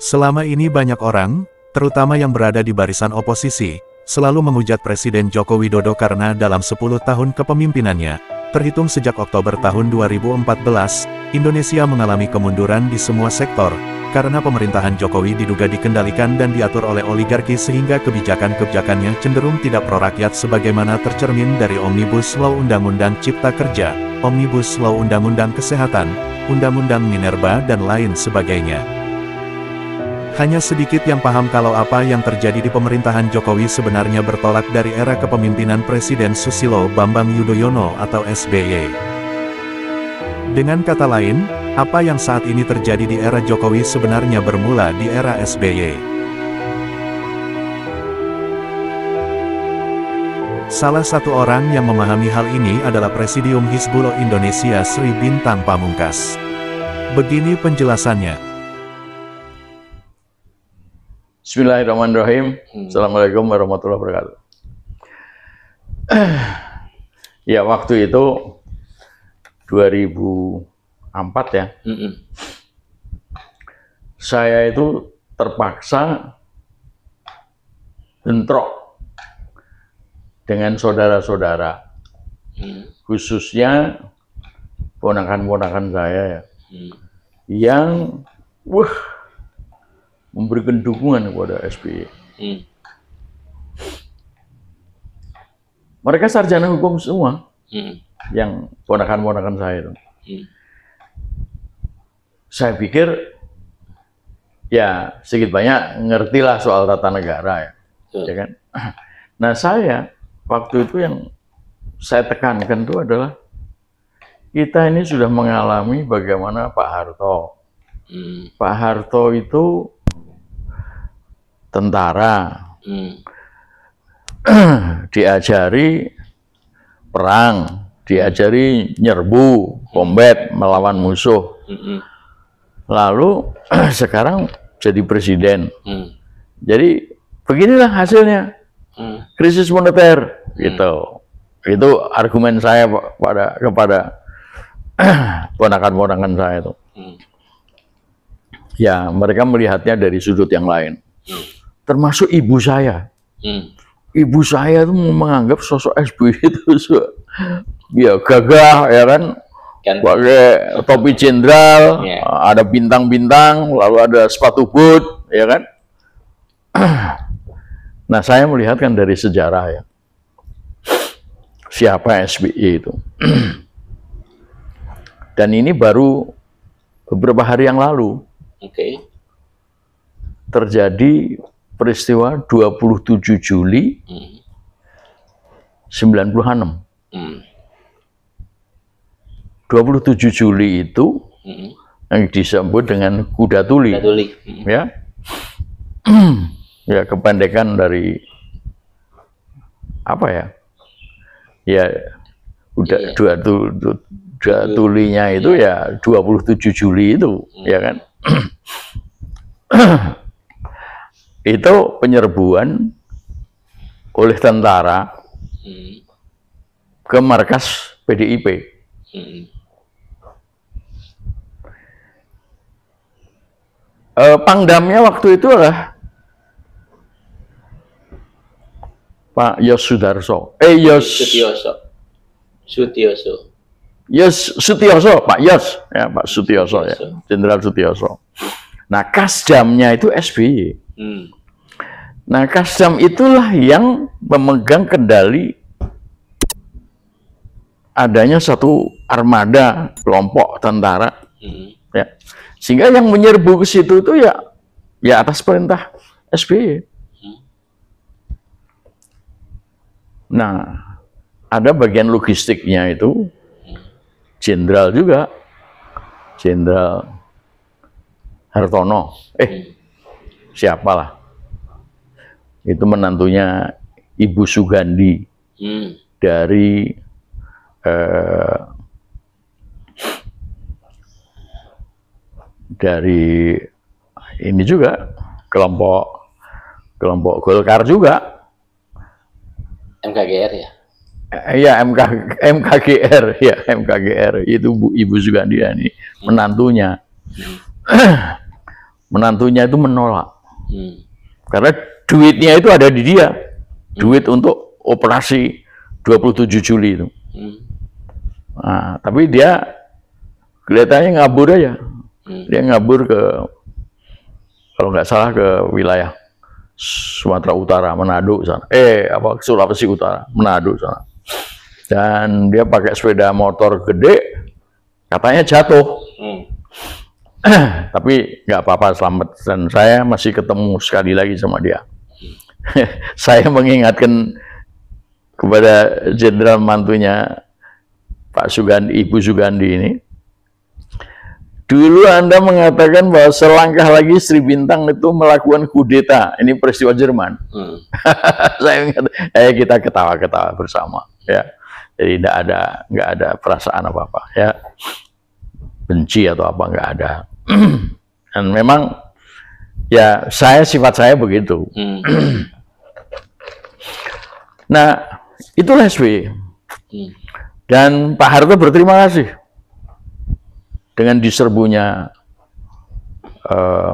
Selama ini banyak orang, terutama yang berada di barisan oposisi, selalu menghujat Presiden Joko Widodo karena dalam 10 tahun kepemimpinannya, terhitung sejak Oktober tahun 2014, Indonesia mengalami kemunduran di semua sektor, karena pemerintahan Jokowi diduga dikendalikan dan diatur oleh oligarki sehingga kebijakan-kebijakannya cenderung tidak pro-rakyat sebagaimana tercermin dari Omnibus Law Undang-Undang Cipta Kerja, Omnibus Law Undang-Undang Kesehatan, Undang-Undang Minerba dan lain sebagainya. Hanya sedikit yang paham kalau apa yang terjadi di pemerintahan Jokowi sebenarnya bertolak dari era kepemimpinan Presiden Susilo Bambang Yudhoyono atau SBY. Dengan kata lain, apa yang saat ini terjadi di era Jokowi sebenarnya bermula di era SBY. Salah satu orang yang memahami hal ini adalah Presidium Hizbullah Indonesia Sri Bintang Pamungkas. Begini penjelasannya. Bismillahirrahmanirrahim. Assalamualaikum warahmatullahi wabarakatuh. Ya, waktu itu 2004 ya. Saya itu terpaksa bentrok dengan saudara-saudara. Khususnya ponakan-ponakan saya ya. Yang memberikan dukungan kepada SBY. Mereka sarjana hukum semua, yang ponakan-ponakan saya itu. Saya pikir, ya sedikit banyak ngertilah soal tata negara ya, ya kan? Nah saya, waktu itu yang saya tekankan itu adalah, kita ini sudah mengalami bagaimana Pak Harto. Pak Harto itu tentara, diajari perang, diajari nyerbu, combat, melawan musuh. Lalu sekarang jadi presiden. Jadi beginilah hasilnya, krisis moneter, gitu. Itu argumen saya kepada ponakan-ponakan saya itu. Ya, mereka melihatnya dari sudut yang lain. Termasuk ibu saya. Ibu saya itu menganggap sosok SBY itu ya gagah, ya kan, pakai topi jenderal, ada bintang-bintang, lalu ada sepatu boot, ya kan. Nah saya melihat kan dari sejarah ya, siapa SBY itu. Dan ini baru beberapa hari yang lalu terjadi peristiwa 27 Juli 96. 27 Juli itu yang disebut dengan Kuda Tuli. Ya. Ya, kependekan dari apa ya? Ya, udah dua tulinya itu ya 27 Juli itu, ya kan? Itu penyerbuan oleh tentara ke markas PDIP. Pangdamnya waktu itu adalah Pak Yos Sudarso. Sutioso, Pak Yos, ya Pak Sutioso ya, Jenderal Sutioso. Nah, Kasdamnya itu SBY. Nah, Kasdam itulah yang memegang kendali adanya satu armada kelompok tentara, ya. Sehingga yang menyerbu ke situ itu ya atas perintah SBY. Nah, ada bagian logistiknya itu jenderal juga, Jenderal Hartono, siapalah, itu menantunya Ibu Sugandi dari ini juga kelompok Golkar juga, MKGR ya. Ya MKGR ya, MKGR itu Ibu Sugandi ini menantunya. menantunya itu menolak. Karena duitnya itu ada di dia. Duit untuk operasi 27 Juli itu. Nah, tapi dia kelihatannya ngabur aja. Dia ngabur ke, kalau nggak salah ke wilayah Sumatera Utara, Manado sana. Sulawesi Utara, Manado sana. Dan dia pakai sepeda motor gede, katanya jatuh. Tapi nggak apa-apa, selamat. Dan saya masih ketemu sekali lagi sama dia. Saya mengingatkan kepada jenderal mantunya Pak Sugandi, Ibu Sugandi ini, dulu Anda mengatakan bahwa selangkah lagi Sri Bintang itu melakukan kudeta. Ini peristiwa Jerman. Saya ingat, kita ketawa-ketawa bersama, ya. Jadi nggak ada perasaan apa-apa, ya. Benci atau apa nggak ada. Dan memang ya sifat saya begitu. Nah, itulah SBY. Dan Pak Harto berterima kasih dengan diserbunya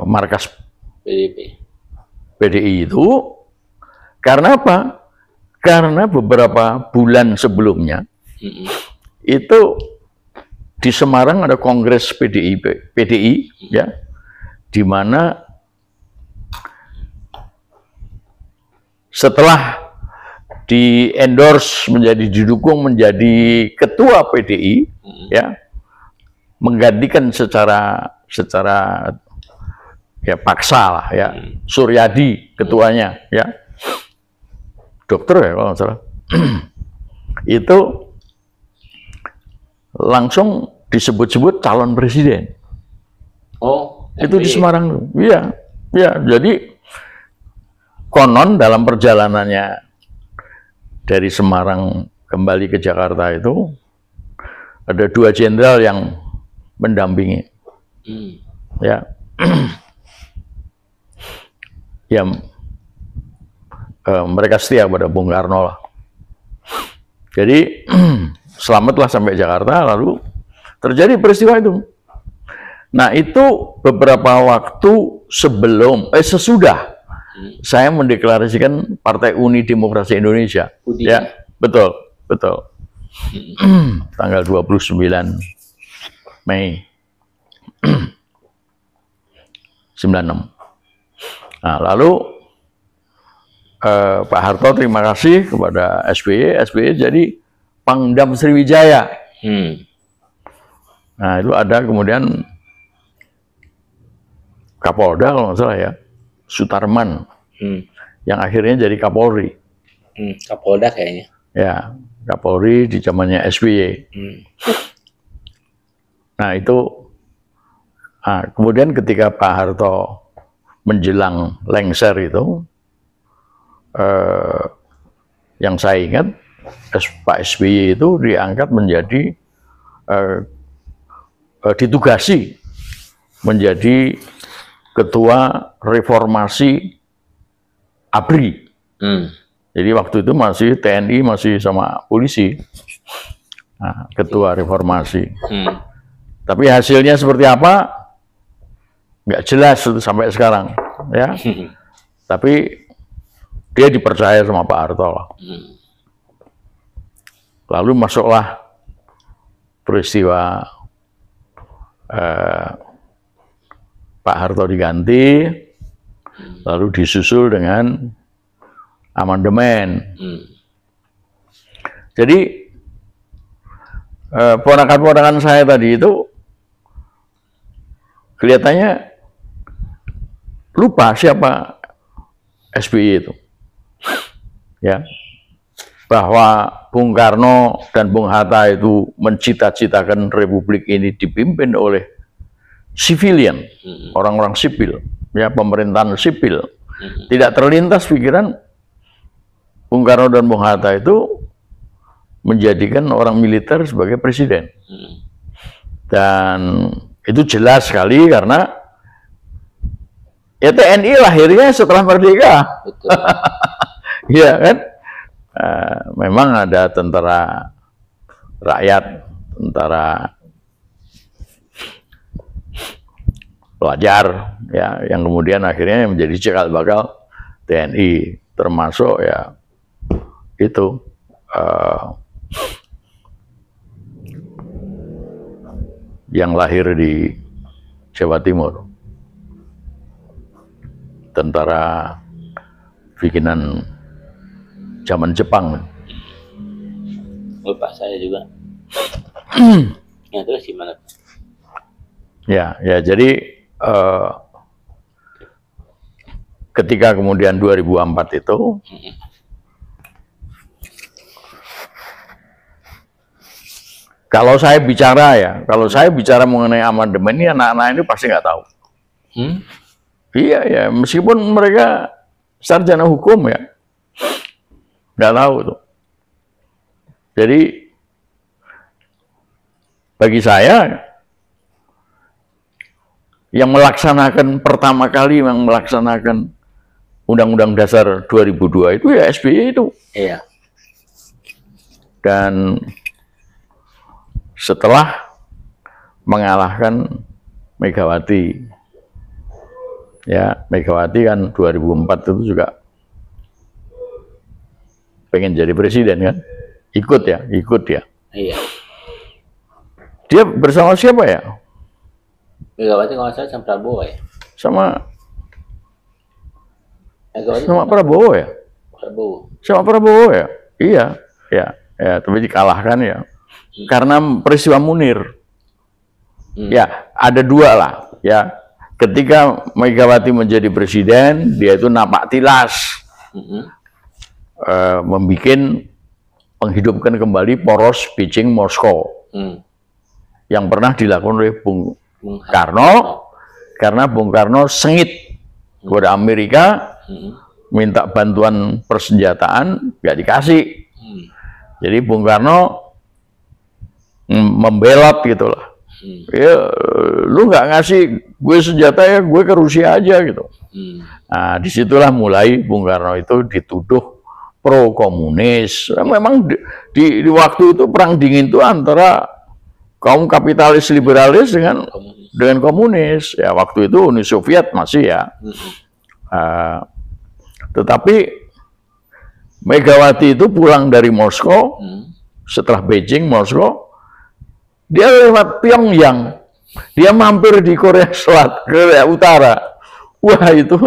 markas PDI itu. Karena apa? Karena beberapa bulan sebelumnya itu di Semarang ada kongres PDI, ya, di mana setelah di endorse didukung menjadi ketua PDI, ya, menggantikan secara ya paksa lah, ya, Suryadi ketuanya, ya, dokter ya kalau nggak salah, itu langsung disebut-sebut calon presiden. Oh, itu di Semarang. Iya, ya. Jadi konon dalam perjalanannya dari Semarang kembali ke Jakarta itu ada 2 jenderal yang mendampingi. Ya, ya, mereka setia pada Bung Karno lah. Jadi selamatlah sampai Jakarta, lalu terjadi peristiwa itu. Nah, itu beberapa waktu sesudah saya mendeklarasikan Partai Uni Demokrasi Indonesia. Ya, betul. Tanggal 29 Mei 96. Nah, lalu Pak Harto terima kasih kepada SBY. SBY jadi Pangdam Sriwijaya. Nah, itu ada kemudian Kapolda kalau nggak salah ya, Sutarman, yang akhirnya jadi Kapolri. Kapolda kayaknya. Ya, Kapolri di zamannya SBY. Nah, itu kemudian ketika Pak Harto menjelang lengser itu, yang saya ingat Pak SBY itu diangkat menjadi ditugasi menjadi ketua reformasi ABRI. Jadi waktu itu masih TNI masih sama polisi, ketua reformasi. Tapi hasilnya seperti apa nggak jelas itu sampai sekarang, ya. Tapi dia dipercaya sama Pak Harto lah. Lalu masuklah peristiwa Pak Harto diganti, lalu disusul dengan amandemen. Jadi ponakan-ponakan saya tadi itu kelihatannya lupa siapa SBY itu, ya, bahwa Bung Karno dan Bung Hatta itu mencita-citakan Republik ini dipimpin oleh civilian, orang-orang sipil, ya, pemerintahan sipil. Tidak terlintas pikiran Bung Karno dan Bung Hatta itu menjadikan orang militer sebagai presiden. Dan itu jelas sekali karena ya TNI lahirnya setelah merdeka. Iya kan? Memang ada tentara rakyat, tentara pelajar, ya, yang kemudian akhirnya menjadi cikal bakal TNI, termasuk ya itu yang lahir di Jawa Timur, tentara bikinan zaman Jepang. Lupa saya juga. Ya terus gimana? Ya, jadi ketika kemudian 2004 itu kalau saya bicara mengenai amandemen ini, anak-anak ini pasti nggak tahu. Iya ya, meskipun mereka sarjana hukum ya, nggak tahu tuh. Jadi bagi saya yang melaksanakan pertama kali melaksanakan Undang-Undang Dasar 2002 itu ya SBY itu. Iya. Dan setelah mengalahkan Megawati, ya Megawati kan 2004 itu juga pengen jadi presiden kan, ikut ya. Iya. Dia bersama siapa ya? Megawati kalau nggak salah sama Prabowo ya. Sama Megawati Prabowo ya. Prabowo. Sama Prabowo ya. Iya, ya, tapi dikalahkan ya. Karena peristiwa Munir. Ya, ada dua lah ya. Ketika Megawati menjadi presiden, dia itu napak tilas menghidupkan kembali poros Beijing Moskow yang pernah dilakukan oleh Bung Karno, karena Bung Karno sengit kepada Amerika, minta bantuan persenjataan, nggak dikasih. Jadi Bung Karno membelot gitulah. Ya, lu nggak ngasih gue senjata ya, gue ke Rusia aja gitu. Nah, disitulah mulai Bung Karno itu dituduh pro komunis. Memang di waktu itu perang dingin itu antara kaum kapitalis liberalis dengan komunis. Ya waktu itu Uni Soviet masih ya. Tetapi Megawati itu pulang dari Moskow setelah Beijing, Moskow, dia lewat Pyongyang, dia mampir di Korea Selatan, Korea Utara. Wah, itu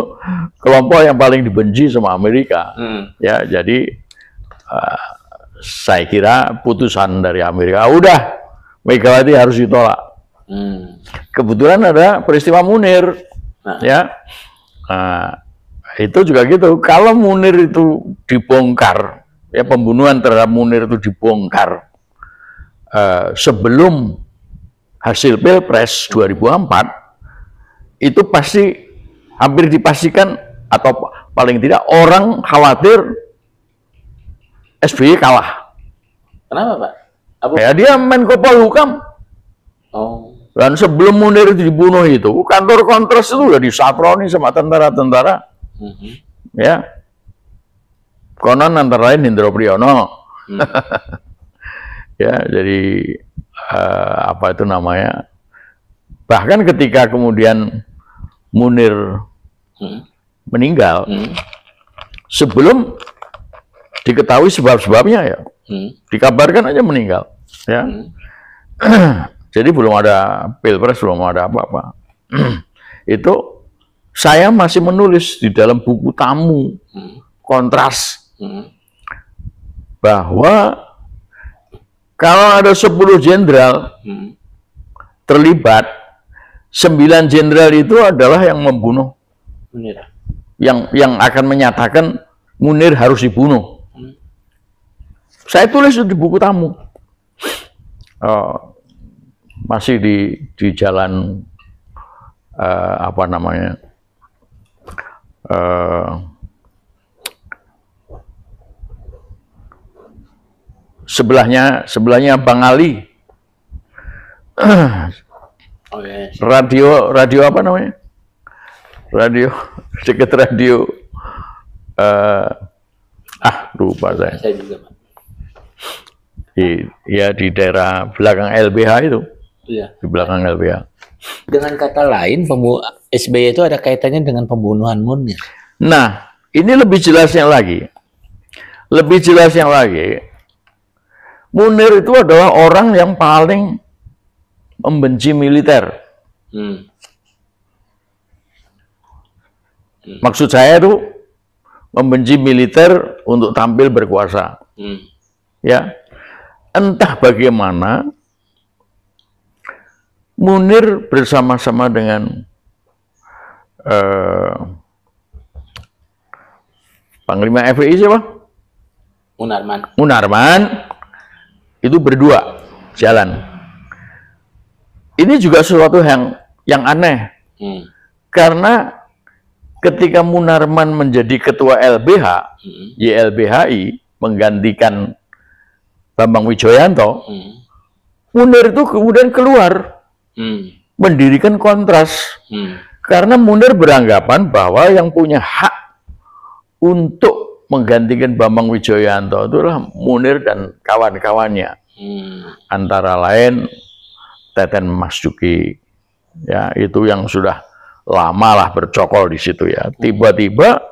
kelompok yang paling dibenci sama Amerika. Ya, jadi saya kira putusan dari Amerika udah Megawati harus ditolak. Kebetulan ada peristiwa Munir, ya. Itu juga gitu. Kalau Munir itu dibongkar, ya pembunuhan terhadap Munir itu dibongkar sebelum hasil Pilpres 2004, itu pasti hampir dipastikan atau paling tidak orang khawatir SBY kalah. Kenapa, Pak? Ya dia Menko Polhukam. Dan sebelum Munir itu dibunuh itu, kantor Kontras itu udah disatroni sama tentara-tentara. Ya. Konon antara lain Hendro Priyono. Ya, jadi apa itu namanya? Bahkan ketika kemudian Munir meninggal, sebelum diketahui sebab-sebabnya ya, dikabarkan aja meninggal, ya. Jadi belum ada Pilpres, belum ada apa-apa. Itu saya masih menulis di dalam buku tamu Kontras bahwa kalau ada 10 jenderal terlibat, 9 jenderal itu adalah yang membunuh, yang akan menyatakan Munir harus dibunuh. Saya tulis di buku tamu. Masih di jalan apa namanya, sebelahnya Bang Ali. Radio apa namanya? Radio dekat radio. Lupa saya. Saya juga, Pak. Ya di daerah belakang LBH itu. Iya. Di belakang LBH. Dengan kata lain, SBY itu ada kaitannya dengan pembunuhan Munir. Nah, ini lebih jelasnya lagi. Lebih jelasnya lagi, Munir itu adalah orang yang paling membenci militer. Maksud saya itu membenci militer untuk tampil berkuasa. Ya, entah bagaimana Munir bersama-sama dengan Panglima FPI siapa? Munarman itu berdua jalan. Ini juga sesuatu yang aneh, karena ketika Munarman menjadi ketua LBH, YLBHI menggantikan Bambang Wijoyanto, Munir itu kemudian keluar mendirikan Kontras, karena Munir beranggapan bahwa yang punya hak untuk menggantikan Bambang Wijoyanto itulah Munir dan kawan-kawannya, antara lain Teten Mas Duki, ya itu yang sudah lama lah bercokol di situ ya. Tiba-tiba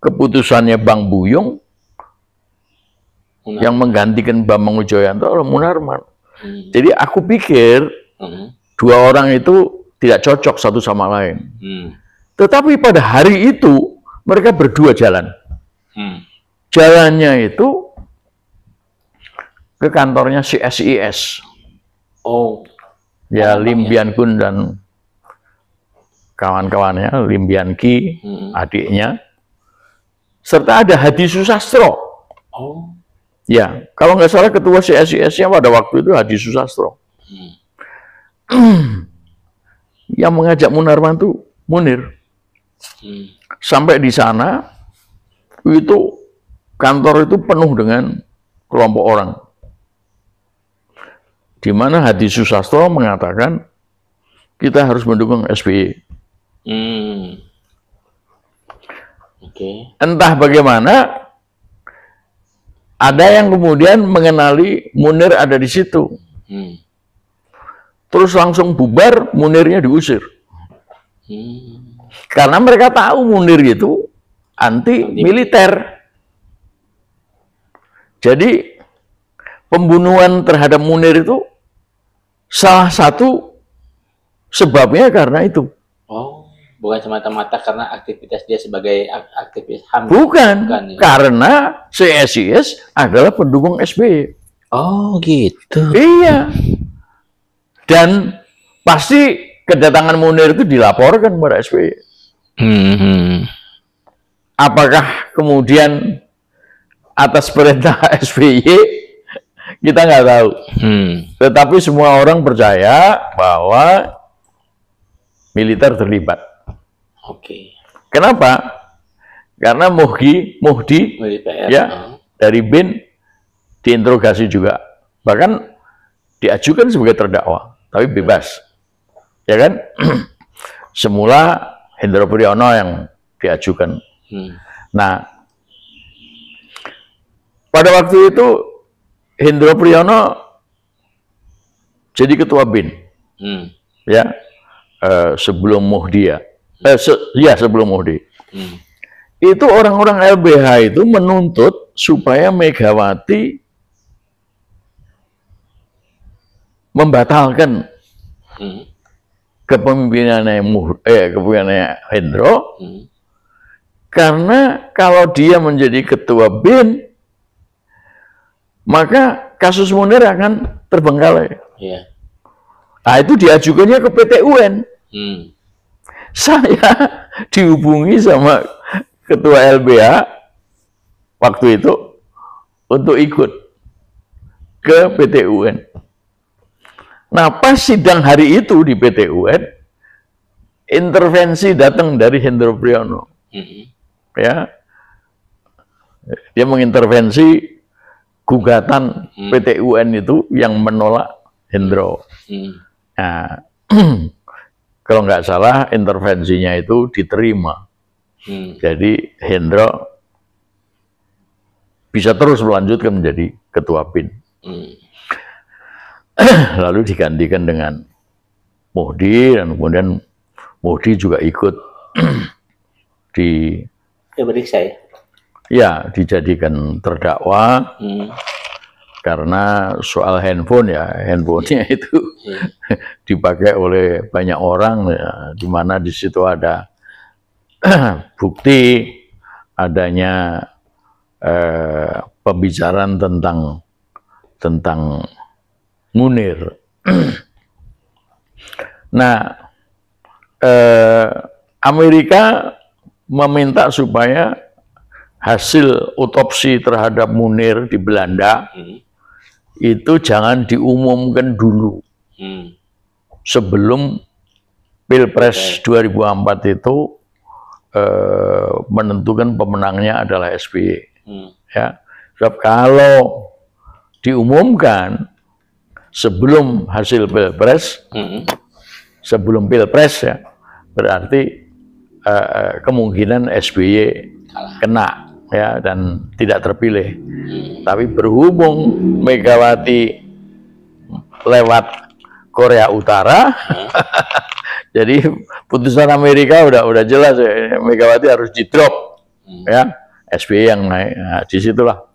keputusannya Bang Buyung yang menggantikan Bambang Wijoyanto adalah Munarman. Jadi aku pikir dua orang itu tidak cocok satu sama lain. Tetapi pada hari itu mereka berdua jalan. Jalannya itu ke kantornya CSIS. Ya, Lim Bian Kun dan kawan-kawannya, Lim Bian Ki, adiknya, serta ada Hadi Susastro. Ya, kalau nggak salah ketua CSIS-nya pada waktu itu Hadi Susastro. Yang mengajak Munarman itu Munir. Sampai di sana, itu kantor itu penuh dengan kelompok orang. Di mana Hadi Susastro mengatakan, kita harus mendukung SBY. Entah bagaimana, ada yang kemudian mengenali Munir ada di situ. Terus langsung bubar, Munirnya diusir. Karena mereka tahu Munir itu anti militer. Jadi pembunuhan terhadap Munir itu salah satu sebabnya karena itu. Bukan semata-mata karena aktivitas dia sebagai aktivis HAM. Bukan Ya? Karena CSIS adalah pendukung SBY. Gitu. Iya. Dan pasti kedatangan Munir itu dilaporkan kepada SBY. Apakah kemudian atas perintah SBY, kita nggak tahu. Tetapi semua orang percaya bahwa militer terlibat. Kenapa? Karena Muhdi ya, dari BIN diinterogasi juga. Bahkan diajukan sebagai terdakwa, tapi bebas. Ya kan? Semula Hendro Priyono yang diajukan. Nah, pada waktu itu Hendro Priyono jadi ketua BIN, ya, sebelum Muhdi ya, sebelum Muhdi. Itu orang-orang LBH itu menuntut supaya Megawati membatalkan kepemimpinannya Hendro, karena kalau dia menjadi ketua BIN, maka kasus Munir akan terbengkalai. Nah, itu diajukannya ke PT UN. Saya dihubungi sama ketua LBH waktu itu untuk ikut ke PT UN. Nah, pas sidang hari itu di PT UN, intervensi datang dari Hendro Priyono. Ya, dia mengintervensi gugatan PT UN itu yang menolak Hendro. Nah, kalau nggak salah intervensinya itu diterima. Jadi Hendro bisa terus melanjutkan menjadi ketua BIN. Lalu digantikan dengan Mohdi, dan kemudian Mohdi juga ikut Diperiksa ya. ya dijadikan terdakwa karena soal handphone ya, handphonenya itu dipakai oleh banyak orang ya, di mana di situ ada bukti adanya pembicaraan tentang Munir. Nah, Amerika meminta supaya hasil otopsi terhadap Munir di Belanda itu jangan diumumkan dulu sebelum Pilpres 2004 itu menentukan pemenangnya adalah SBY. Ya, sebab kalau diumumkan sebelum hasil Pilpres, sebelum Pilpres ya, berarti kemungkinan SBY kena ya dan tidak terpilih. Tapi berhubung Megawati lewat Korea Utara, jadi putusan Amerika udah jelas ya, Megawati harus di-drop ya, SBY yang naik. Nah, disitulah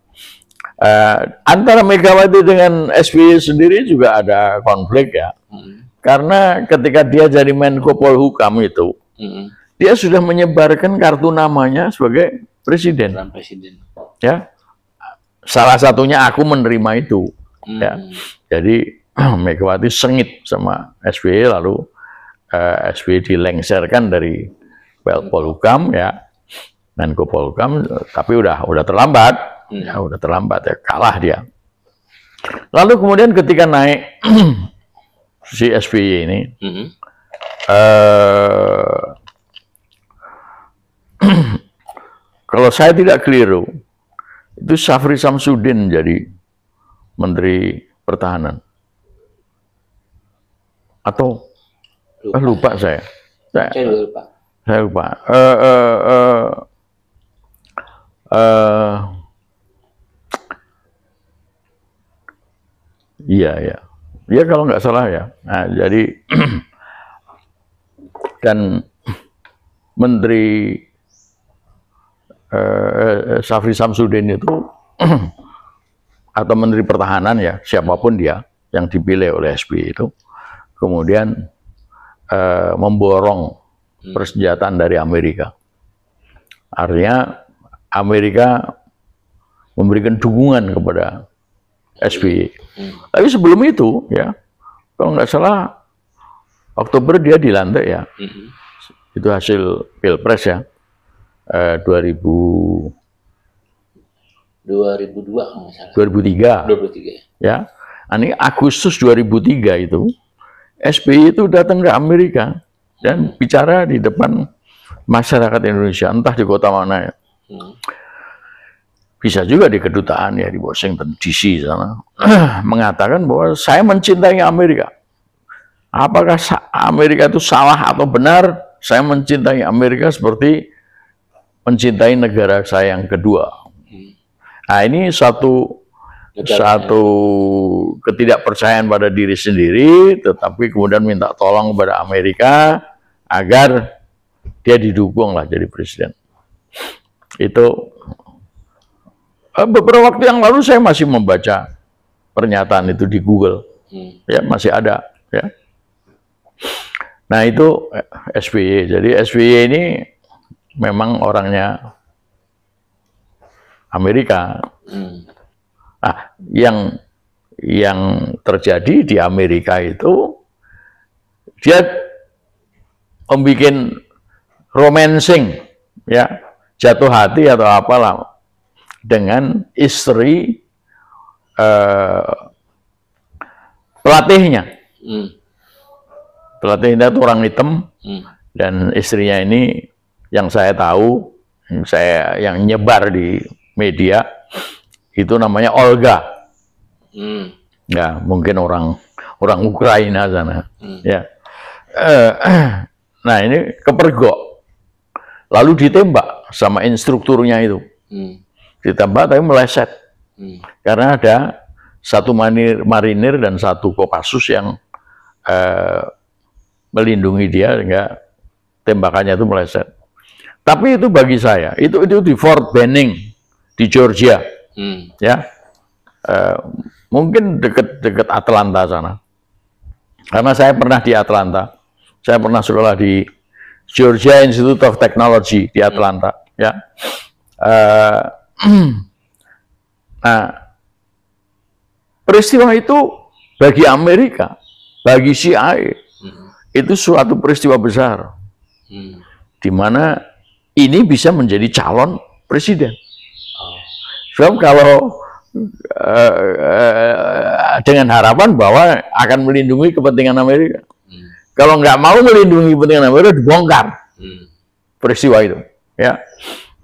antara Megawati dengan SBY sendiri juga ada konflik ya, karena ketika dia jadi Menko Polhukam itu, dia sudah menyebarkan kartu namanya sebagai presiden. Ya, salah satunya aku menerima itu. Ya, jadi Megawati sengit sama SBY, lalu SBY dilengserkan dari Polhukam ya, Menko Polhukam, tapi udah terlambat. Ya, udah terlambat ya, kalah dia. Lalu kemudian ketika naik si SBY ini, kalau saya tidak keliru, itu Syafri Samsudin jadi Menteri Pertahanan. Atau lupa saya. Saya lupa. Iya. Ya kalau nggak salah ya. Nah, jadi dan Menteri Syafri Samsudin itu atau Menteri Pertahanan ya, siapapun dia yang dipilih oleh SBY itu, kemudian memborong persenjataan dari Amerika. Artinya Amerika memberikan dukungan kepada SBY. Tapi sebelum itu ya, kalau nggak salah Oktober dia dilantik ya. Itu hasil Pilpres ya. 2002 kalau nggak salah. 2003. Ya. Ini Agustus 2003 itu SBY itu datang ke Amerika dan bicara di depan masyarakat Indonesia, entah di kota mana ya. Bisa juga di kedutaan ya di Washington DC sana, mengatakan bahwa saya mencintai Amerika. Apakah Amerika itu salah atau benar? Saya mencintai Amerika seperti mencintai negara saya yang kedua. Nah, ini satu ketidakpercayaan pada diri sendiri, tetapi kemudian minta tolong kepada Amerika agar dia didukung lah jadi presiden. Itu beberapa waktu yang lalu saya masih membaca pernyataan itu di Google, ya masih ada, ya. Nah itu SBY. Jadi SBY ini memang orangnya Amerika. Nah, yang terjadi di Amerika itu dia membuat romancing, ya, jatuh hati atau apalah dengan istri pelatihnya. Pelatihnya itu orang hitam, dan istrinya ini yang saya tahu, yang nyebar di media itu namanya Olga. Ya, mungkin orang Ukraina sana. Ya. Nah, ini kepergok. Lalu ditembak sama instrukturnya itu. Ditembak tapi meleset. Karena ada satu marinir dan satu Kopassus yang melindungi dia sehingga tembakannya itu meleset. Tapi itu bagi saya itu di Fort Benning di Georgia, ya, mungkin dekat Atlanta sana. Karena saya pernah di Atlanta, saya pernah sekolah di Georgia Institute of Technology di Atlanta, ya. Nah, peristiwa itu bagi Amerika, bagi CIA, itu suatu peristiwa besar, di mana ini bisa menjadi calon presiden. Sebab kalau dengan harapan bahwa akan melindungi kepentingan Amerika, kalau nggak mau melindungi kepentingan Amerika, dibongkar peristiwa itu. Ya,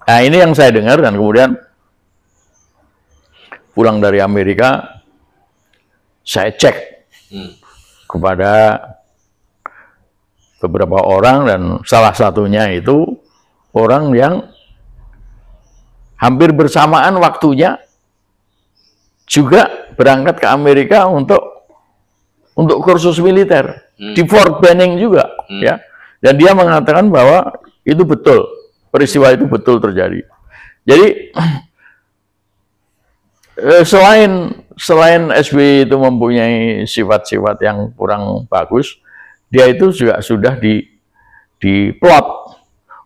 nah ini yang saya dengar, dan kemudian pulang dari Amerika, saya cek kepada beberapa orang, dan salah satunya itu orang yang hampir bersamaan waktunya juga berangkat ke Amerika untuk kursus militer di Fort Benning juga, ya. Dan dia mengatakan bahwa itu betul, peristiwa itu betul terjadi. Jadi selain SBY itu mempunyai sifat-sifat yang kurang bagus, dia itu juga sudah diplot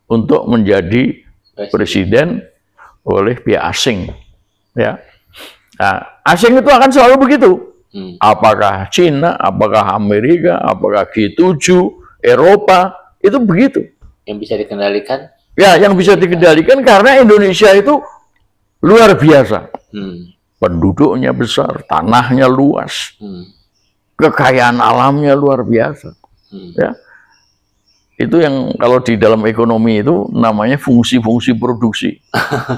untuk menjadi presiden oleh pihak asing, ya. Nah, asing itu akan selalu begitu. Apakah Cina, apakah Amerika, apakah G7, Eropa, itu begitu. Yang bisa dikendalikan? Ya, yang bisa dikendalikan karena Indonesia itu luar biasa. Penduduknya besar, tanahnya luas, kekayaan alamnya luar biasa. Ya. Itu yang kalau di dalam ekonomi itu namanya fungsi-fungsi produksi.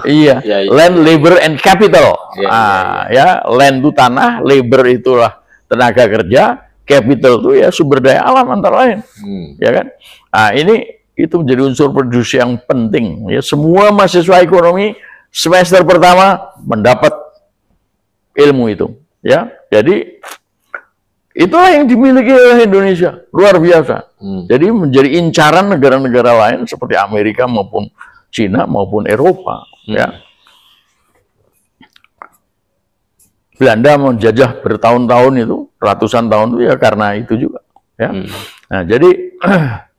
Iya, land, labor, and capital. Ya, land itu tanah, labor itulah tenaga kerja, capital itu ya sumber daya alam antara lain. Ya kan? Nah, itu menjadi unsur produksi yang penting. Ya, semua mahasiswa ekonomi semester pertama mendapat ilmu itu. Ya, jadi itulah yang dimiliki oleh Indonesia, luar biasa. Jadi menjadi incaran negara-negara lain seperti Amerika maupun Cina maupun Eropa. Ya. Belanda menjajah bertahun-tahun itu, ratusan tahun itu ya karena itu juga. Ya. Nah, jadi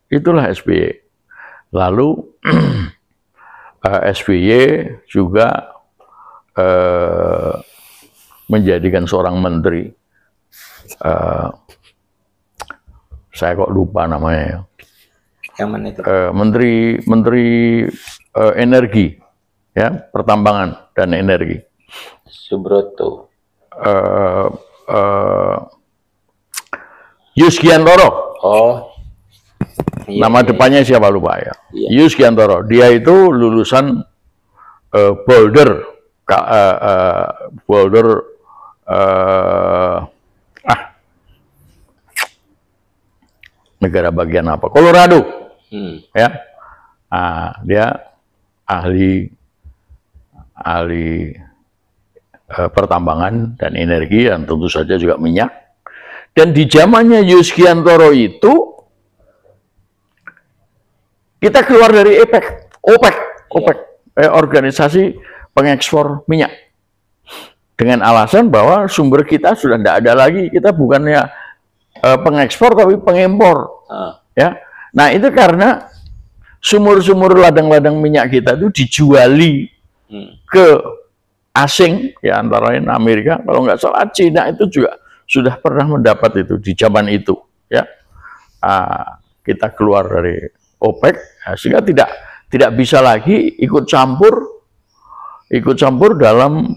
itulah SBY. Lalu SBY juga menjadikan seorang menteri. Saya kok lupa namanya. Yang mana itu? Menteri Energi, ya, Pertambangan dan Energi. Subroto. Yus Giantoro. Oh. Iya, Nama depannya siapa lupa ya. Iya. Yus Giantoro. Dia itu lulusan Boulder, negara bagian apa? Colorado. Ya. Dia ahli pertambangan dan energi, dan tentu saja juga minyak. Dan di zamannya Yus Giantoro itu kita keluar dari OPEC, organisasi pengekspor minyak, dengan alasan bahwa sumber kita sudah tidak ada lagi. Kita bukannya pengekspor tapi pengimpor. Ya. Nah, itu karena sumur-sumur ladang-ladang minyak kita itu dijuali ke asing, ya, antara lain Amerika, kalau nggak salah Cina itu juga sudah pernah mendapat itu di zaman itu. Ya. Kita keluar dari OPEC, sehingga tidak bisa lagi ikut campur dalam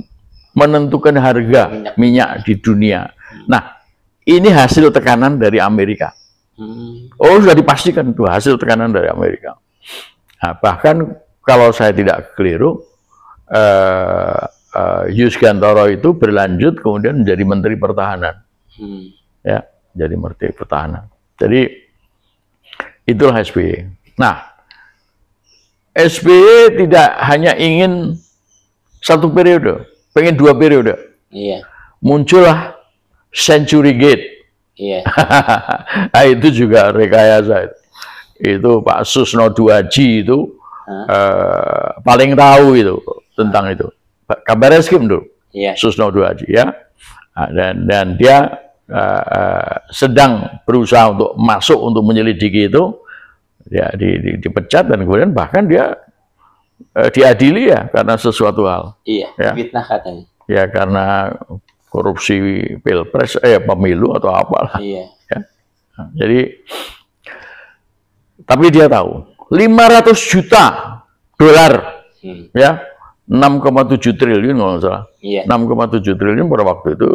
menentukan harga minyak di dunia. Nah, ini hasil tekanan dari Amerika. Oh, sudah dipastikan itu hasil tekanan dari Amerika. Nah, bahkan kalau saya tidak keliru, Yus Giantoro itu berlanjut kemudian menjadi Menteri Pertahanan. Ya, jadi Menteri Pertahanan. Jadi itulah SBY. Nah, SBY tidak hanya ingin satu periode, pengen 2 periode. Iya. Muncullah Century Gate. Iya. Nah, itu juga rekayasa. Itu Pak Susno Duaji itu paling tahu itu tentang itu. Kabar Eskrim dulu. Iya. Susno Duaji ya. Nah, dan dia sedang berusaha untuk masuk untuk menyelidiki itu, ya dipecat dan kemudian bahkan dia diadili ya karena sesuatu hal. Iya. Ya. Fitnah katanya. Ya karena korupsi pilpres, pemilu atau apalah. Iya. Ya. Nah, jadi, tapi dia tahu 500 juta dolar, ya 6,7 triliun kalau nggak salah. Iya. 6,7 triliun pada waktu itu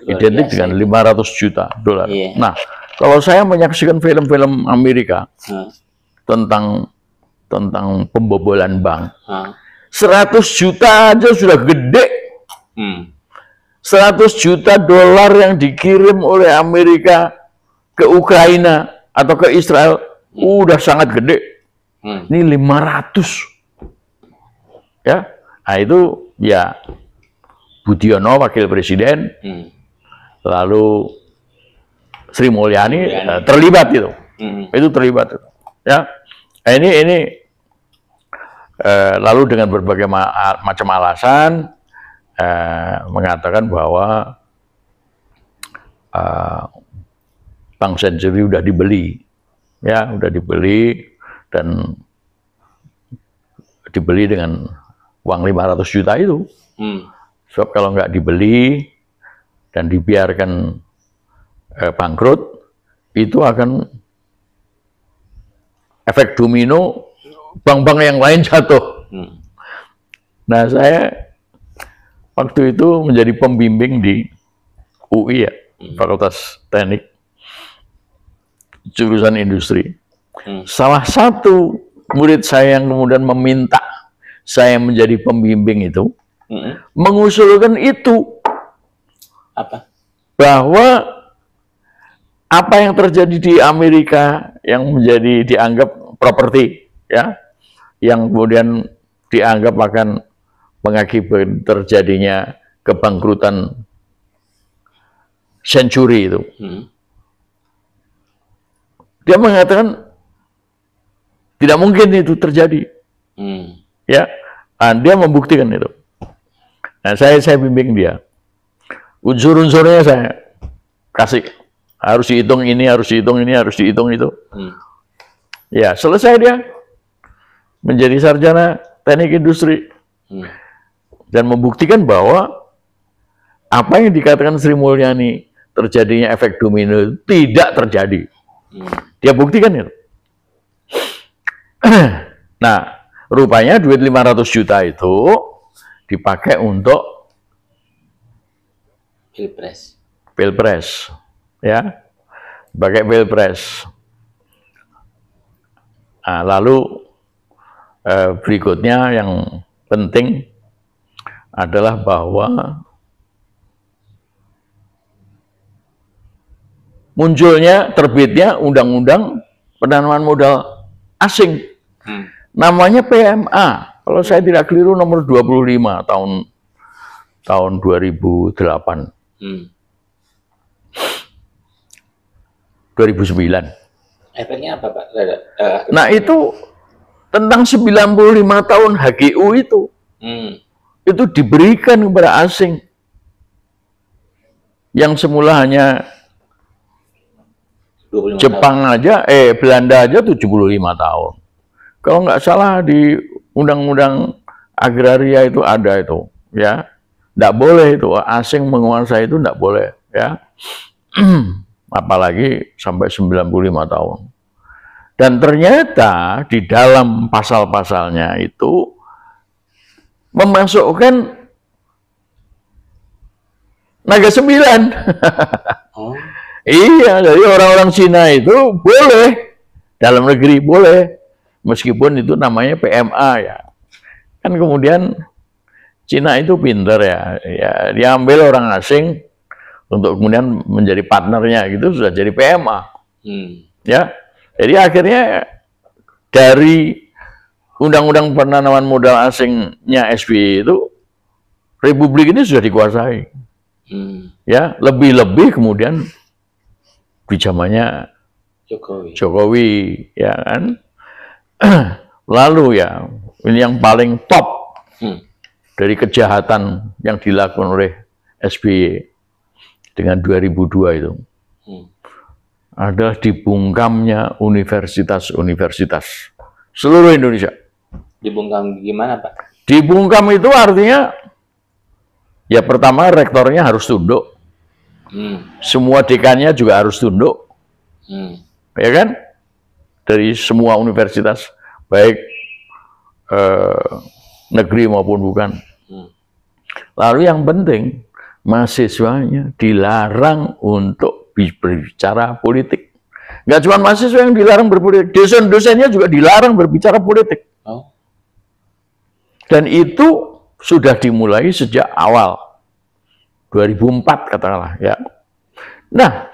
identik dengan 500 juta dolar. Iya. Nah, kalau saya menyaksikan film-film Amerika tentang pembobolan bank, 100 juta aja sudah gede. 100 juta dolar yang dikirim oleh Amerika ke Ukraina atau ke Israel udah sangat gede. Ini 500. Ya. Nah, itu ya Budiono wakil presiden, lalu Sri Mulyani terlibat itu. Itu terlibat itu. Ya. Nah, ini lalu dengan berbagai macam alasan mengatakan bahwa Bank Century udah dibeli, ya udah dibeli dan dibeli dengan uang 500 juta itu. Sebab kalau nggak dibeli dan dibiarkan bangkrut, itu akan efek domino, bank-bank yang lain jatuh. Nah, saya waktu itu menjadi pembimbing di UI ya, Fakultas Teknik, jurusan industri. Salah satu murid saya yang kemudian meminta saya menjadi pembimbing itu, mengusulkan itu. Apa? Bahwa apa yang terjadi di Amerika yang menjadi dianggap properti, ya, yang kemudian dianggap akan mengakibatkan terjadinya kebangkrutan Century itu. Dia mengatakan tidak mungkin itu terjadi. Ya, nah, dia membuktikan itu. Nah, saya bimbing dia. Unsur-unsurnya saya kasih. Harus dihitung ini, harus dihitung ini, harus dihitung itu. Ya, selesai dia menjadi sarjana teknik industri. Dan membuktikan bahwa apa yang dikatakan Sri Mulyani terjadinya efek domino tidak terjadi. Dia buktikan itu. Nah, rupanya duit 500 juta itu dipakai untuk Pilpres. Ya. Pakai Pilpres. Nah, lalu berikutnya yang penting adalah bahwa munculnya, terbitnya undang-undang penanaman modal asing. Namanya PMA. Kalau saya tidak keliru nomor 25 tahun 2008. 2009. Efeknya apa, Pak? Nah, itu tentang 95 tahun HGU itu. Itu diberikan kepada asing. Yang semula hanya Jepang tahun aja, Belanda aja 75 tahun. Kalau nggak salah di Undang-Undang Agraria itu ada itu, ya. Nggak boleh itu, asing menguasai itu nggak boleh, ya. Apalagi sampai 95 tahun. Dan ternyata di dalam pasal-pasalnya itu memasukkan naga 9. Iya, jadi orang-orang Cina itu boleh, dalam negeri boleh, meskipun itu namanya PMA ya. Kan kemudian Cina itu pinter ya, dia ambil orang asing untuk kemudian menjadi partnernya gitu, sudah jadi PMA. Ya, jadi akhirnya dari undang-undang penanaman modal asingnya SBY itu, Republik ini sudah dikuasai. Ya, lebih-lebih kemudian di zamannya Jokowi, ya kan. Lalu ya, ini yang paling top dari kejahatan yang dilakukan oleh SBY dengan 2002 itu adalah dibungkamnya universitas-universitas seluruh Indonesia. Dibungkam gimana, Pak? Dibungkam itu artinya, ya pertama rektornya harus tunduk, semua dekannya juga harus tunduk, ya kan? Dari semua universitas, baik negeri maupun bukan. Lalu yang penting, mahasiswanya dilarang untuk berbicara politik. Nggak cuma mahasiswa yang dilarang berpolitik, dosen-dosennya juga dilarang berbicara politik. Oh. Dan itu sudah dimulai sejak awal 2004 katakanlah ya. Nah,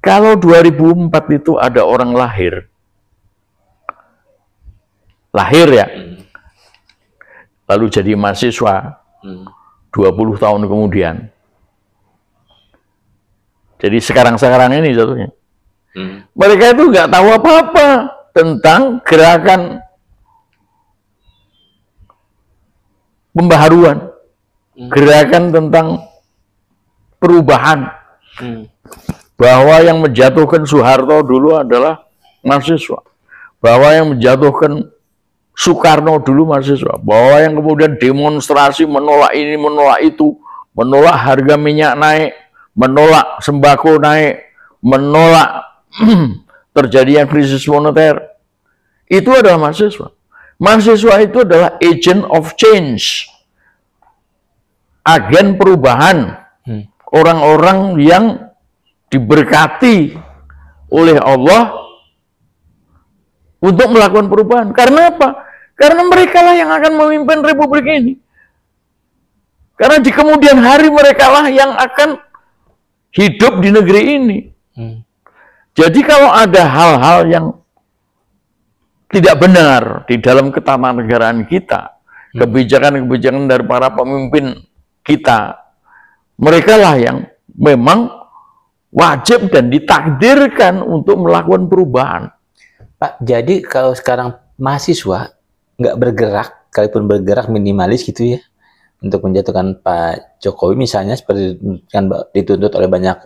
kalau 2004 itu ada orang lahir ya, lalu jadi mahasiswa 20 tahun kemudian. Jadi sekarang-sekarang ini jatuhnya. Mereka itu nggak tahu apa-apa tentang gerakan pembaharuan, gerakan tentang perubahan. Bahwa yang menjatuhkan Soeharto dulu adalah mahasiswa. Bahwa yang menjatuhkan Soekarno dulu mahasiswa. Bahwa yang kemudian demonstrasi menolak ini, menolak itu, menolak harga minyak naik, menolak sembako naik, menolak terjadinya krisis moneter, itu adalah mahasiswa. Mahasiswa itu adalah agent of change, agen perubahan, orang-orang yang diberkati oleh Allah untuk melakukan perubahan. Karena apa? Karena mereka lah yang akan memimpin republik ini. Karena di kemudian hari mereka lah yang akan hidup di negeri ini. Jadi kalau ada hal-hal yang tidak benar di dalam ketatanegaraan kita, kebijakan-kebijakan dari para pemimpin kita, mereka lah yang memang wajib dan ditakdirkan untuk melakukan perubahan. Pak, jadi kalau sekarang mahasiswa nggak bergerak, kalaupun bergerak minimalis gitu ya, untuk menjatuhkan Pak Jokowi misalnya, seperti yang dituntut oleh banyak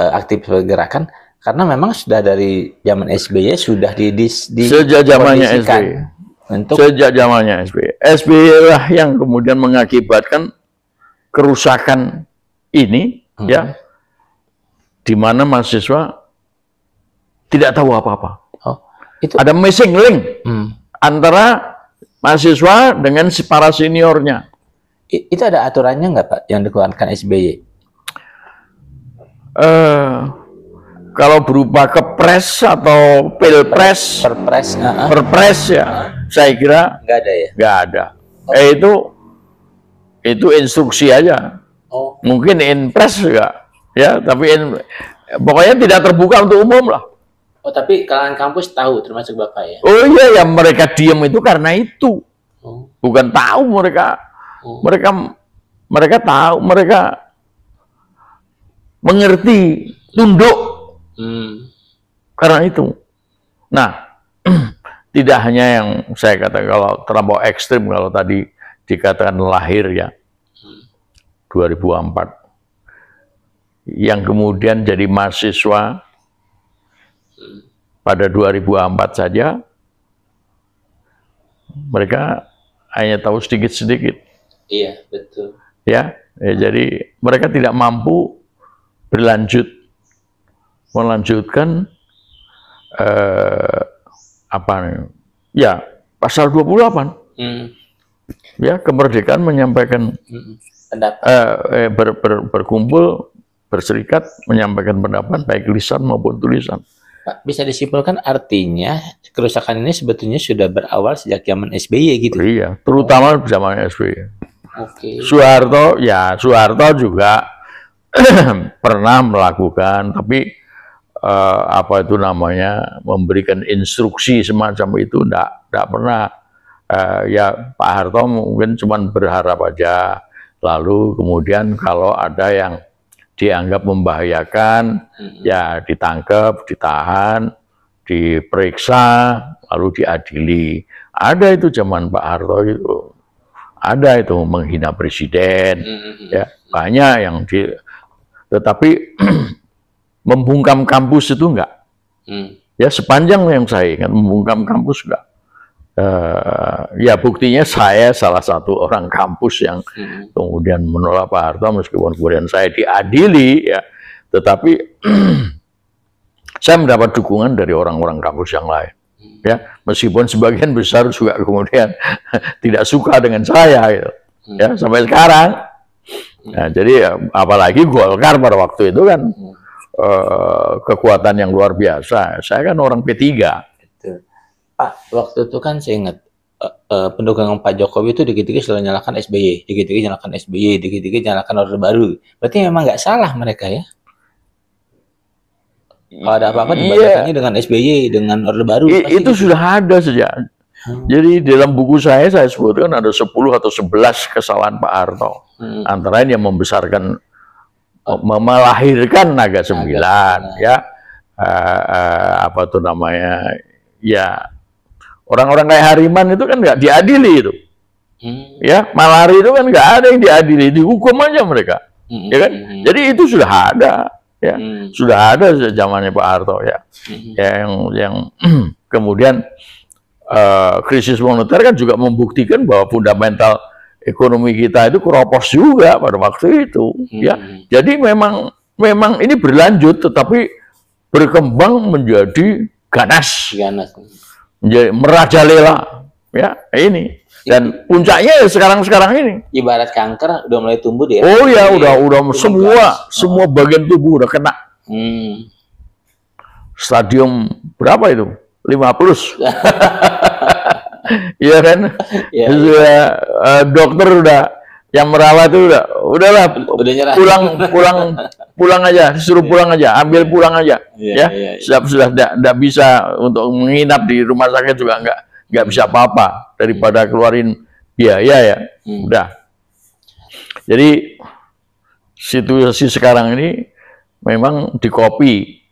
aktivis pergerakan, karena memang sudah dari zaman SBY sudah sejak zamannya SBY. Sejak zamannya SBY. SBY lah yang kemudian mengakibatkan kerusakan ini, ya, di mana mahasiswa tidak tahu apa-apa. Oh, itu ada missing link antara mahasiswa dengan para seniornya. Itu ada aturannya nggak, Pak, yang dikeluarkan SBY? Kalau berupa kepres atau pilpres, perpres ya, saya kira nggak ada ya. Nggak ada. Itu instruksi aja. Mungkin inpres juga, ya, tapi pokoknya tidak terbuka untuk umum lah. Oh, tapi kalangan kampus tahu, termasuk Bapak ya? Oh iya, ya mereka diam itu karena itu. Bukan tahu mereka. Mereka tahu, mereka mengerti, tunduk. Karena itu. Nah, tidak hanya yang saya katakan kalau terlampau ekstrim, kalau tadi dikatakan lahir ya, 2004. Yang kemudian jadi mahasiswa pada 2004 saja, mereka hanya tahu sedikit-sedikit. Iya, betul. Ya, jadi mereka tidak mampu melanjutkan pasal 28. Ya, kemerdekaan menyampaikan berkumpul, berserikat, menyampaikan pendapat baik lisan maupun tulisan. Pak, bisa disimpulkan artinya kerusakan ini sebetulnya sudah berawal sejak zaman SBY gitu. Iya, terutama zaman SBY. Oke. Soeharto juga pernah melakukan, tapi memberikan instruksi semacam itu enggak pernah. Ya Pak Harto mungkin cuma berharap aja, lalu kemudian kalau ada yang dianggap membahayakan, ya ditangkap, ditahan, diperiksa, lalu diadili. Ada itu zaman Pak Harto itu, ada itu menghina presiden, ya banyak yang tetapi membungkam kampus itu enggak. Ya sepanjang yang saya ingat membungkam kampus enggak. Ya buktinya saya salah satu orang kampus yang kemudian menolak Pak Harto meskipun kemudian saya diadili, ya, tetapi saya mendapat dukungan dari orang-orang kampus yang lain, ya, meskipun sebagian besar juga kemudian tidak suka dengan saya, gitu, ya, sampai sekarang. Nah, jadi apalagi Golkar pada waktu itu kan kekuatan yang luar biasa. Saya kan orang P3. Pak, waktu itu kan saya ingat pendukung Pak Jokowi itu dikit-dikit selalu nyalakan SBY, dikit-dikit nyalakan SBY, dikit-dikit nyalakan Orde Baru. Berarti memang nggak salah mereka ya? Kalau ada apa-apa dibandingkannya dengan SBY, dengan Orde Baru. Itu gitu. sudah ada sejak. Jadi dalam buku saya sebutkan ada 10 atau 11 kesalahan Pak Harto. Antara lain yang membesarkan, melahirkan Naga 9, ya, apa tuh namanya, ya, orang-orang kayak Hariman itu kan nggak diadili itu, ya, Malari itu kan nggak ada yang diadili, dihukum aja mereka, ya kan? Jadi itu sudah ada, ya, sudah ada zamannya Pak Harto, ya, ya yang kemudian krisis moneter kan juga membuktikan bahwa fundamental ekonomi kita itu keropos juga pada waktu itu, ya. Jadi memang ini berlanjut, tetapi berkembang menjadi ganas, menjadi merajalela, ya, ini. Dan puncaknya ya sekarang ini. Ibarat kanker udah mulai tumbuh dia. Oh ya, udah semua bagian tubuh udah kena. Stadium berapa itu? 50. Iya kan? Ya. Dokter udah yang merawat itu udahlah pulang aja, disuruh pulang aja, ambil pulang aja, ya. Sudah tidak bisa untuk menginap di rumah sakit juga nggak bisa apa-apa daripada keluarin biaya, ya. Udah. Jadi situasi sekarang ini memang dikopi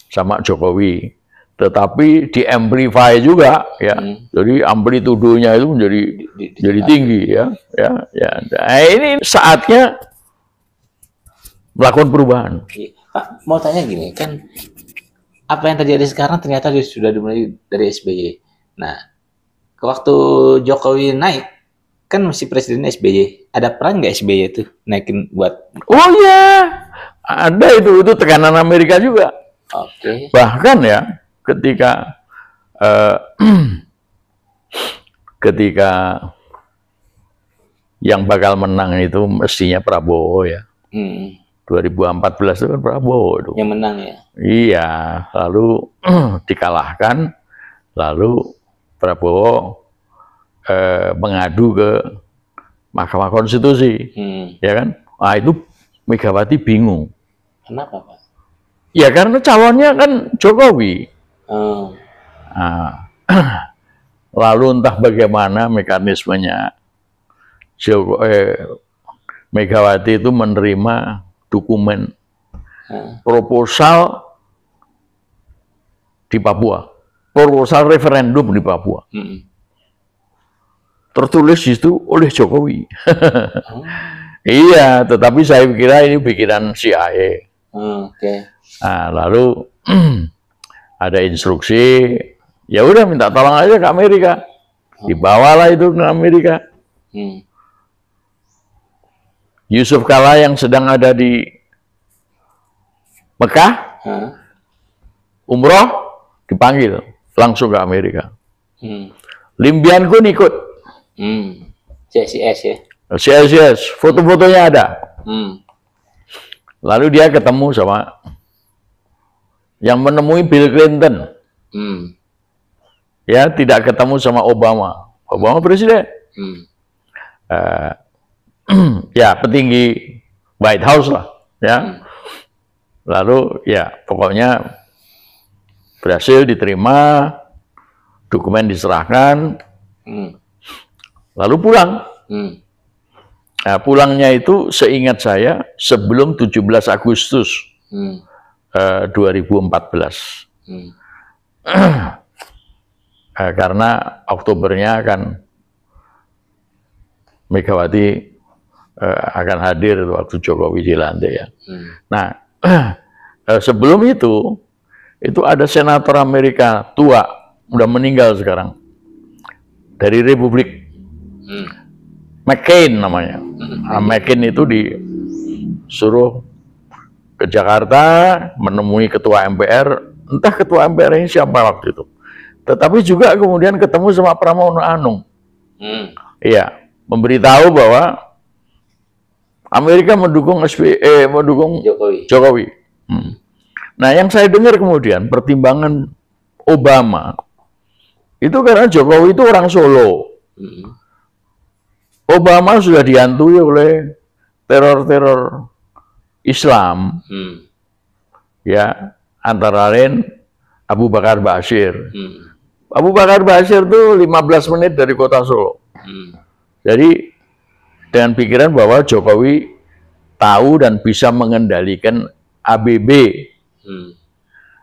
sama Jokowi, tetapi di amplify juga, ya. Jadi amplitudonya itu menjadi tinggi, ya. Nah, ini saatnya melakukan perubahan. Pak, mau tanya gini, kan apa yang terjadi sekarang ternyata sudah dimulai dari SBY. Nah, waktu Jokowi naik, kan masih presiden SBY. Ada peran nggak SBY itu naikin buat? Oh ya, ada itu tekanan Amerika juga. Oke. Bahkan ya, ketika yang bakal menang itu mestinya Prabowo, ya. 2014 itu kan Prabowo itu. Yang menang, ya. Iya, lalu dikalahkan, lalu Prabowo mengadu ke Mahkamah Konstitusi, ya kan? Nah, itu Megawati bingung. Kenapa, Pak? Ya karena calonnya kan Jokowi. Nah, lalu entah bagaimana mekanismenya Megawati itu menerima dokumen proposal di Papua, proposal referendum di Papua, tertulis itu oleh Jokowi. Iya, tetapi saya kira ini pikiran CIA. Nah, lalu ada instruksi, ya udah minta tolong aja ke Amerika, dibawalah itu ke Amerika. Yusuf Kala yang sedang ada di Mekah, umroh, dipanggil langsung ke Amerika. Lim Bian Kun ikut. CSIS, ya. CSIS, foto-fotonya ada. Lalu dia ketemu sama yang menemui Bill Clinton. Ya, tidak ketemu sama Obama. Obama presiden. Ya, petinggi White House lah, ya. Lalu ya pokoknya berhasil diterima, dokumen diserahkan, lalu pulang. Nah, pulangnya itu seingat saya sebelum 17 Agustus 2014. Karena Oktobernya kan Megawati akan hadir waktu Jokowi dilantik ya. Nah, sebelum itu ada senator Amerika tua, udah meninggal sekarang, dari Republik, McCain namanya. Nah, McCain itu disuruh ke Jakarta menemui ketua MPR, entah ketua MPR ini siapa waktu itu. Tetapi juga kemudian ketemu sama Pramono Anung. Iya, memberitahu bahwa Amerika mendukung mendukung Jokowi. Nah, yang saya dengar kemudian pertimbangan Obama itu karena Jokowi itu orang Solo. Obama sudah dihantui oleh teror-teror Islam, ya, antara lain Abu Bakar Bashir. Abu Bakar Bashir itu 15 menit dari kota Solo. Jadi dengan pikiran bahwa Jokowi tahu dan bisa mengendalikan ABB.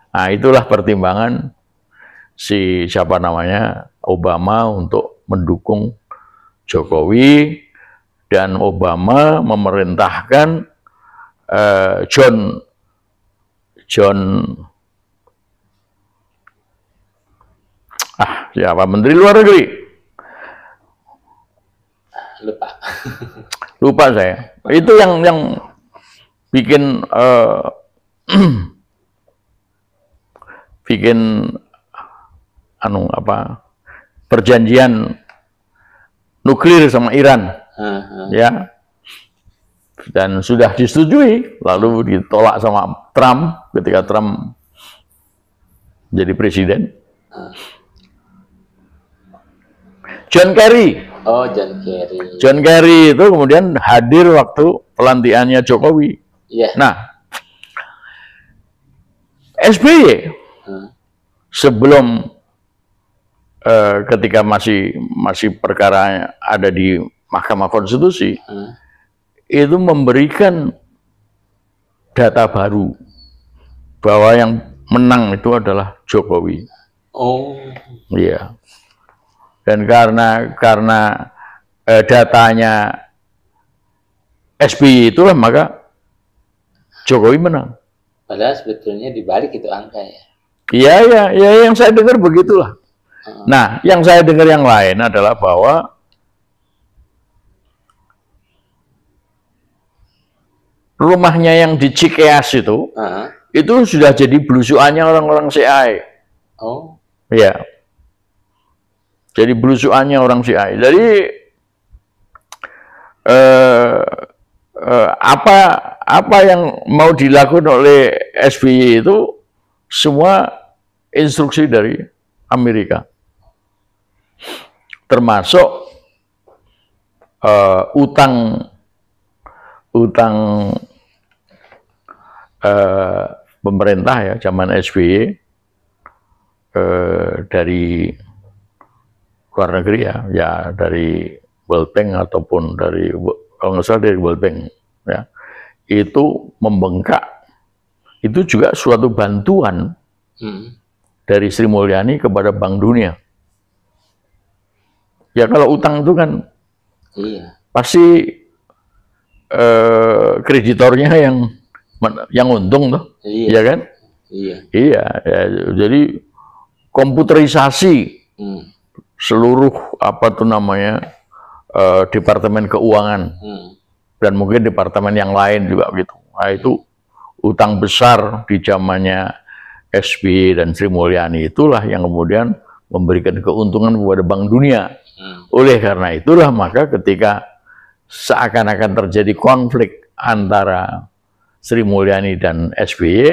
Nah, itulah pertimbangan siapa namanya Obama untuk mendukung Jokowi, dan Obama memerintahkan siapa Menteri Luar Negeri? Lupa saya. Itu yang bikin perjanjian nuklir sama Iran, ya, dan sudah disetujui, lalu ditolak sama Trump ketika Trump jadi presiden. John Kerry. Oh, John Kerry. John Kerry itu kemudian hadir waktu pelantikannya Jokowi. Nah, SBY sebelum ketika masih perkara ada di Mahkamah Konstitusi, itu memberikan data baru bahwa yang menang itu adalah Jokowi. Oh, iya. Dan karena datanya SBY itulah maka Jokowi menang. padahal sebetulnya dibalik itu angka ya. Iya, yang saya dengar begitulah. Nah, yang saya dengar yang lain adalah bahwa rumahnya yang di Cikeas itu sudah jadi belusukannya orang-orang CI. Oh. Iya. Jadi belusukannya orang CI. Jadi apa yang mau dilakukan oleh SBY itu semua instruksi dari Amerika, termasuk utang pemerintah ya zaman SBY dari luar negeri ya dari World Bank ataupun dari, kalau nggak salah dari World Bank ya, itu membengkak. Itu juga suatu bantuan dari Sri Mulyani kepada Bank Dunia. Ya kalau utang itu kan pasti kreditornya yang untung tuh, ya kan? Iya, ya, jadi komputerisasi seluruh departemen keuangan dan mungkin departemen yang lain juga gitu. Nah, itu utang besar di zamannya SBY dan Sri Mulyani itulah yang kemudian memberikan keuntungan kepada Bank Dunia. Oleh karena itulah maka ketika seakan-akan terjadi konflik antara Sri Mulyani dan SBY,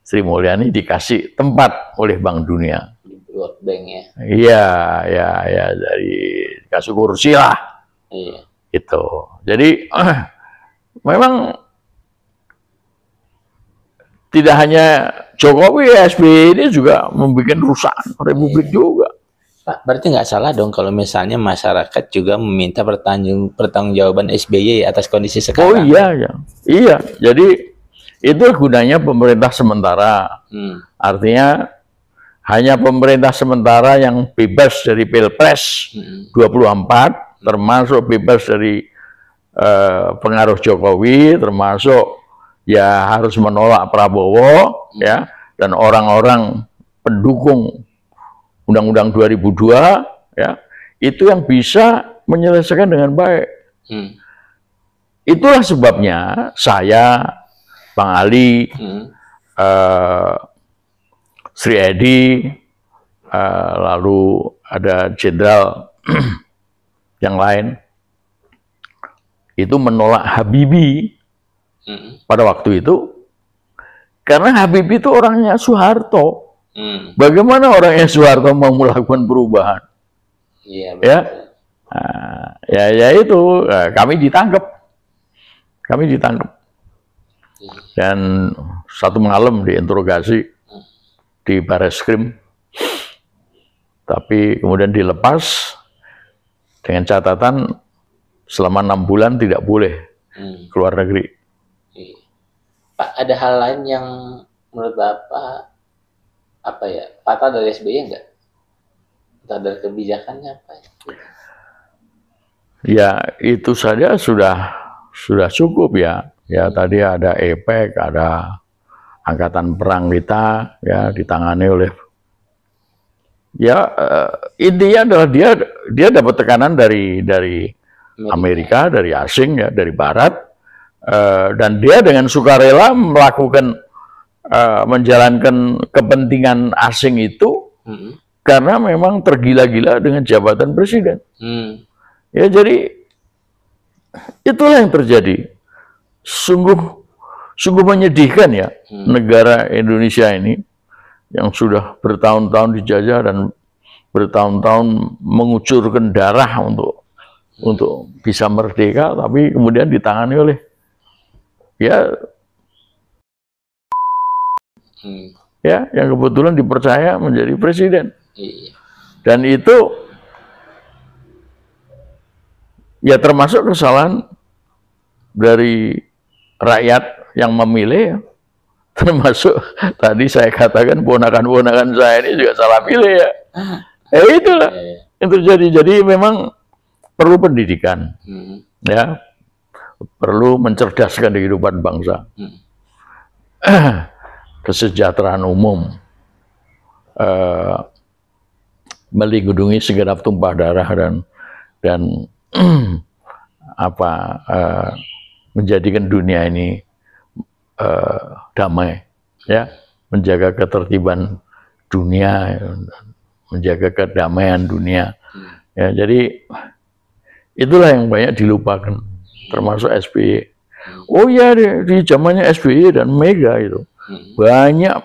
Sri Mulyani dikasih tempat oleh Bank Dunia. World Bank ya. Iya, dari dikasih kursi lah. Iya. Itu. Jadi memang tidak hanya Jokowi, SBY ini juga membuat rusak Republik juga. Pak, berarti nggak salah dong kalau misalnya masyarakat juga meminta pertanggungjawaban SBY atas kondisi Oh sekarang. iya, ya. Iya. Jadi itu gunanya pemerintah sementara. Artinya hanya pemerintah sementara yang bebas dari Pilpres 24, termasuk bebas dari pengaruh Jokowi, termasuk ya harus menolak Prabowo, ya, dan orang-orang pendukung Undang-Undang 2002, ya, itu yang bisa menyelesaikan dengan baik. Itulah sebabnya saya, Bang Ali, Sri Edi, lalu ada jenderal yang lain, itu menolak Habibie pada waktu itu, karena Habibie itu orangnya Soeharto. Bagaimana orangnya Soeharto mau melakukan perubahan? Iya, Ya, ya itu kami ditangkap, dan satu malam diinterogasi di Bareskrim, tapi kemudian dilepas dengan catatan selama 6 bulan tidak boleh keluar negeri. Pak, ada hal lain yang menurut Bapak apa ya, patah dari SBY enggak? Patah dari kebijakannya apa ya? Ya, itu saja sudah cukup ya. Ya, tadi ada EPEC, ada angkatan perang kita, ya, ditangani oleh, ya, intinya adalah dia dapat tekanan dari Amerika, dari asing, ya, dari Barat, dan dia dengan sukarela melakukan menjalankan kepentingan asing itu karena memang tergila-gila dengan jabatan presiden. Ya, jadi itulah yang terjadi. Sungguh menyedihkan ya, negara Indonesia ini yang sudah bertahun-tahun dijajah dan bertahun-tahun mengucurkan darah untuk bisa merdeka, tapi kemudian ditangani oleh, ya, ya, yang kebetulan dipercaya menjadi presiden. Dan itu ya termasuk kesalahan dari rakyat yang memilih, ya. Termasuk tadi saya katakan ponakan-ponakan saya ini juga salah pilih, ya. Itulah yang terjadi. Jadi memang perlu pendidikan, ya, perlu mencerdaskan kehidupan bangsa. Kesejahteraan umum, melindungi segenap tumpah darah dan menjadikan dunia ini damai, ya, menjaga ketertiban dunia, menjaga kedamaian dunia, ya. Jadi itulah yang banyak dilupakan, termasuk SBY. Oh ya, di zamannya SBY dan Mega itu banyak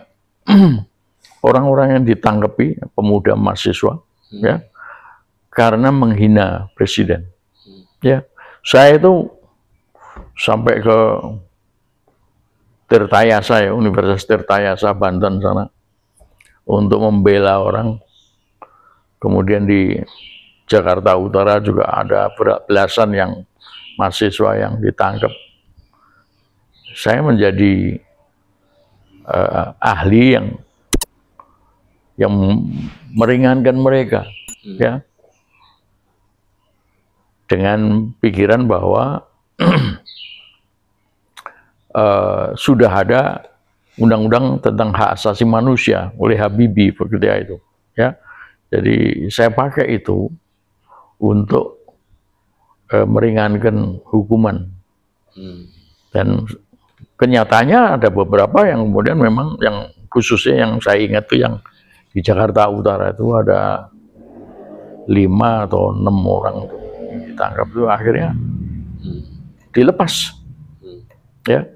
orang-orang yang ditangkapi, pemuda mahasiswa, ya, karena menghina presiden. Ya, saya itu sampai ke Tirtayasa, ya, Universitas Tirtayasa Banten sana, untuk membela orang. Kemudian di Jakarta Utara juga ada belasan yang mahasiswa yang ditangkap. Saya menjadi ahli yang meringankan mereka, ya, dengan pikiran bahwa sudah ada undang-undang tentang hak asasi manusia oleh Habibie ketika itu, ya. Jadi saya pakai itu untuk meringankan hukuman. Dan kenyataannya ada beberapa yang kemudian memang, yang khususnya yang saya ingat tuh yang di Jakarta Utara itu ada 5 atau 6 orang tuh yang ditangkap itu akhirnya dilepas, ya.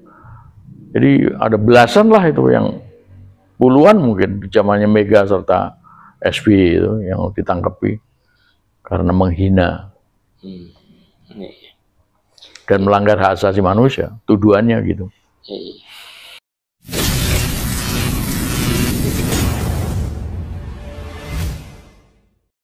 Jadi ada belasan lah itu, yang puluhan mungkin di zamannya Mega serta SBY itu yang ditangkapi karena menghina dan melanggar hak asasi manusia, tuduhannya gitu.